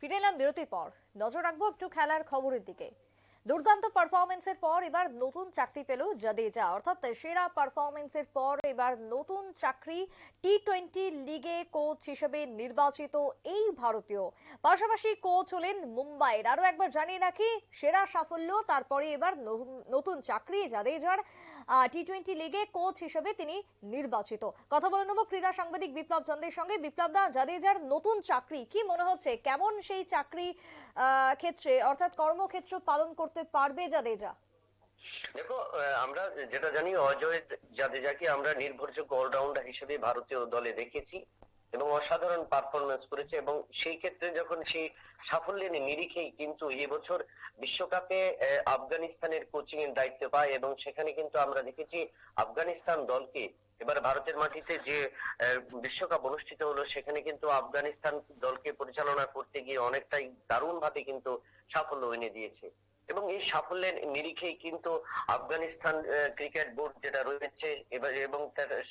ফিরে এলাম বিরতির পর। নজর রাখবো একটু খেলার খবরের দিকে। দুর্দান্ত পারফরমেন্সের পর এবার নতুন চাকরি পেল জাদেজা, অর্থাৎ সেরা পারফরমেন্সের পর এবার নতুন চাকরি। টি-20 লিগে কোচ হিসেবে নির্বাচিত এই ভারতীয়, পাশাপাশি কোচ হলেন মুম্বাইয়ের। আরো একবার জানিয়ে রাখি, সেরা সাফল্য, তারপরে এবার নতুন চাকরি জাদেজার। টি-20 লিগে কোচ হিসেবে তিনি নির্বাচিত। কথা বলে নেব ক্রীড়া সাংবাদিক বিপ্লব চন্দ্রের সঙ্গে। বিপ্লব দা, জাদেজার নতুন চাকরি কি মনে হচ্ছে, কেমন সেই চাকরি ক্ষেত্রে অর্থাৎ কর্মক্ষেত্র পালন করতে পারবে জাদেজা? দেখো, আমরা যেটা জানি অজয় জাদেজাকে আমরা নির্ভরযোগ্য অলরাউন্ডার হিসেবে ভারতীয় দলে দেখেছি এবং অসাধারণ পারফরমেন্স করেছে, এবং সেই ক্ষেত্রে যখন সেই সাফল্যের নিরিখেই কিন্তু এবছর বিশ্বকাপে আফগানিস্তানের কোচিং এর দায়িত্ব পায়, এবং সেখানে কিন্তু আমরা দেখেছি আফগানিস্তান দলকে এবার ভারতের মাটিতে যে বিশ্বকাপ অনুষ্ঠিত হলো সেখানে কিন্তু আফগানিস্তান দলকে পরিচালনা করতে গিয়ে অনেকটাই দারুণ ভাবে কিন্তু সাফল্য এনে দিয়েছে। এবং এই সাফল্যের নিরিখেই কিন্তু আফগানিস্তান ক্রিকেট বোর্ড যেটা রয়েছে এবার, এবং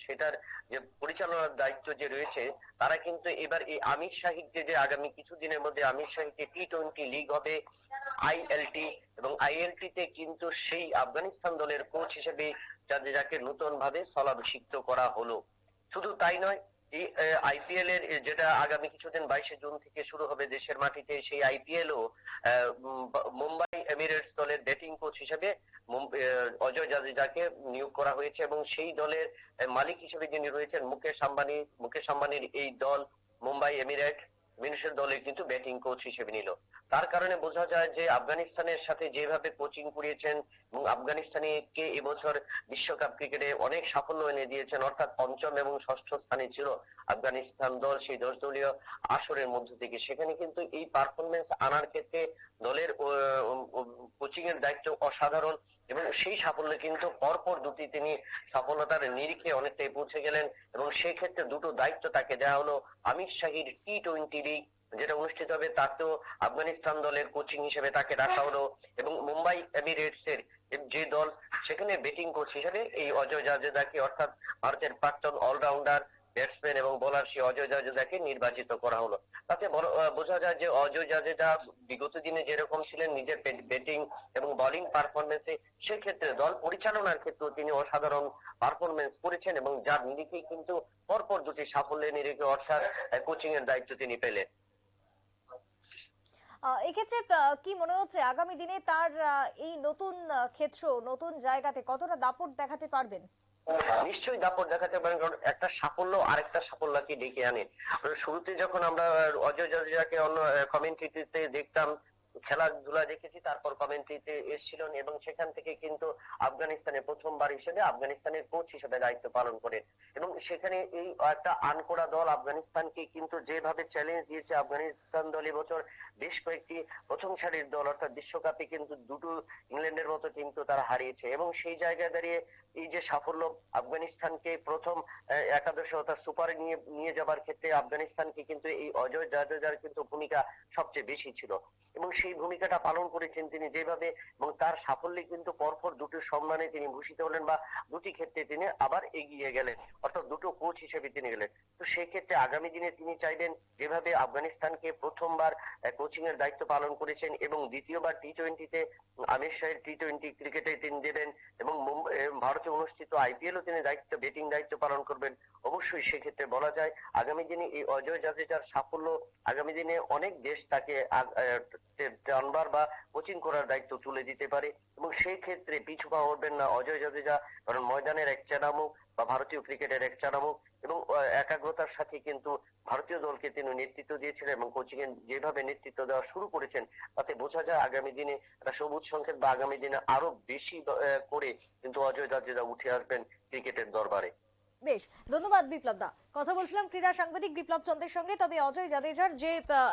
সেটার যে পরিচালনার দায়িত্ব যে রয়েছে, তারা কিন্তু এবার এই আমির শাহির যে আগামী কিছুদিনের মধ্যে আমির শাহিকে টি-20 লিগ হবে আইএলটি, এবং আইএলটি তে কিন্তু সেই আফগানিস্তান দলের কোচ হিসেবে যাকে নতুন ভাবে স্থলাভিষিক্ত করা হলো। শুধু তাই নয়, এই আইপিএল এর যেটা আগামী কিছুদিন 22শে জুন থেকে শুরু হবে দেশের মাটিতে, সেই আইপিএল ও মুম্বাই এমিরেটস দলের ব্যাটিং কোচ হিসেবে অজয় জাদেজাকে নিয়োগ করা হয়েছে, এবং সেই দলের মালিক হিসেবে যিনি রয়েছেন মুকেশ আম্বানির এই দল মুম্বাই এমিরেটস দলে কিন্তু ব্যাটিং কোচ হিসেবে নিল। তার কারণে বোঝা যায় যে আফগানিস্তানের সাথে যেভাবে কোচিং করিয়েছেন এবং আফগানিস্তানকে এবছর বিশ্বকাপ ক্রিকেটে অনেক সাফল্য এনে দিয়েছেন, অর্থাৎ পঞ্চম এবং ষষ্ঠ স্থানে ছিল আফগানিস্তান দল সেই 10 দলীয় আসরের মধ্য থেকে। সেখানে কিন্তু এই পারফরমেন্স আনার ক্ষেত্রে দলের কোচিং এর দায়িত্ব অসাধারণ, এবং সেই সাফল্যে কিন্তু পরপর দুটি তিনি সফলতার নিরিখে অনেকটাই পৌঁছে গেলেন, এবং সেই ক্ষেত্রে দুটো দায়িত্ব তাকে দেওয়া হলো। আমির শাহির টি-20 লিগ যেটা অনুষ্ঠিত হবে তাতেও আফগানিস্তান দলের কোচিং হিসেবে তাকে রাখা হলো, এবং মুম্বাই এমিরেটস এর যে দল সেখানে ব্যাটিং কোচ হিসেবে এই অজয় জাদেজাকে, অর্থাৎ ভারতের প্রাক্তন অলরাউন্ডার ব্যাটসম্যান এবং বোলার সেই অজয় জাদেজাকে নির্বাচিত করা হলো। তাতে বোঝা যায় যে অজয় জাদেজা বিগত দিনে যেরকম ছিলেন নিজের ব্যাটিং এবং বোলিং পারফরমেন্সে, সেক্ষেত্রে দল পরিচালনার ক্ষেত্রেও তিনি অসাধারণ পারফরমেন্স করেছেন, এবং যার নিরিখেই কিন্তু পরপর দুটি সাফল্যের নিরিখে অর্থাৎ কোচিং এর দায়িত্ব তিনি পেলেন। এক্ষেত্রে কি মনে হচ্ছে আগামী দিনে তার এই নতুন ক্ষেত্র, নতুন জায়গাতে কতটা দাপট দেখাতে পারবেন? নিশ্চয়ই দাপট দেখাতে পারেন, কারণ একটা সাফল্য আরেকটা সাফল্যকে ডেকে আনে। শুরুতে যখন আমরা অজয় জাদেজাকে অন্য কমেন্ট্রিতে দেখতাম, খেলাধুলা দেখেছি, তারপর কমেন্ট্রিতে এসেছিলেন, এবং সেখান থেকে কিন্তু আফগানিস্তানের প্রথমবার হিসেবে আফগানিস্তানের কোচ হিসেবে দায়িত্ব পালন করেন, এবং সেখানে এই একটা আনকোড়া দল আফগানিস্তানকে কিন্তু যেভাবে চ্যালেঞ্জ দিয়েছে, আফগানিস্তান দল এবছর বেশ কয়েকটি প্রথম সারির দল অর্থাৎ বিশ্বকাপে কিন্তু দুটো ইংল্যান্ডের মতো কিন্তু তারা হারিয়েছে, এবং সেই জায়গায় দাঁড়িয়ে এই যে সাফল্য আফগানিস্তানকে প্রথম একাদশে অর্থাৎ সুপারে নিয়ে নিয়ে যাবার ক্ষেত্রে আফগানিস্তানকে কিন্তু এই অজয় জাদেজার কিন্তু ভূমিকা সবচেয়ে বেশি ছিল, এবং সেই ভূমিকাটা পালন করেছেন তিনি যেভাবে, এবং তার সাফল্যে কিন্তু পরপর দুটো সম্মানে তিনি ভূষিত হলেন, বা দুটি ক্ষেত্রে তিনি আবার এগিয়ে গেলেন, অর্থাৎ দুটো কোচ হিসেবে তিনি গেলেন। তো সেই ক্ষেত্রে আগামী দিনে তিনি চাইবেন যেভাবে আফগানিস্তানকে প্রথমবার কোচিং এর দায়িত্ব পালন করেছেন, এবং দ্বিতীয়বার টি-20 তে আমির শাহের টি-20 ক্রিকেটে তিনি দেবেন, এবং ভারতে অনুষ্ঠিত আইপিএল ও তিনি ব্যাটিং দায়িত্ব পালন করবেন। অবশ্যই সেক্ষেত্রে বলা যায় আগামী দিনে এই অজয় জাদেজার সাফল্য আগামী দিনে অনেক দেশ তাকে টানবার বা কোচিং করার দায়িত্ব তুলে দিতে পারে, এবং সেই ক্ষেত্রে পিছু পা হবেন না অজয় জাদেজা, কারণ ময়দানের এক চানামুখ বা ভারতীয় ক্রিকেটের এক চানামুখ, এবং একাগ্রতার সাথে কিন্তু ভারতীয় দলকে তিনি নেতৃত্ব দিয়েছিলেন, এবং কোচিং এর যেভাবে নেতৃত্ব দেওয়া শুরু করেছেন তাতে বোঝা যায় আগামী দিনে একটা সবুজ সংকেত, বা আগামী দিনে আরো বেশি করে কিন্তু অজয় জাদেজা উঠে আসবেন ক্রিকেটের দরবারে। বেশ, ধন্যবাদ বিপ্লব দা। কথা বলছিলাম ক্রীড়া সাংবাদিক বিপ্লব চন্দ্রের সঙ্গে। তবে অজয় জাদেজার যে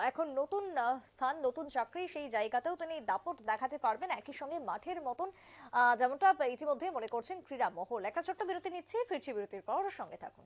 এখন নতুন স্থান, নতুন চাকরি, সেই জায়গাতেও তিনি দাপট দেখাতে পারবেন একই সঙ্গে মাঠের মতন, যেমনটা ইতিমধ্যে মনে করছেন ক্রীড়া মহল। একটা ছোট্ট বিরতি নিচ্ছি, ফিরছি বিরতির পর, সঙ্গে থাকুন।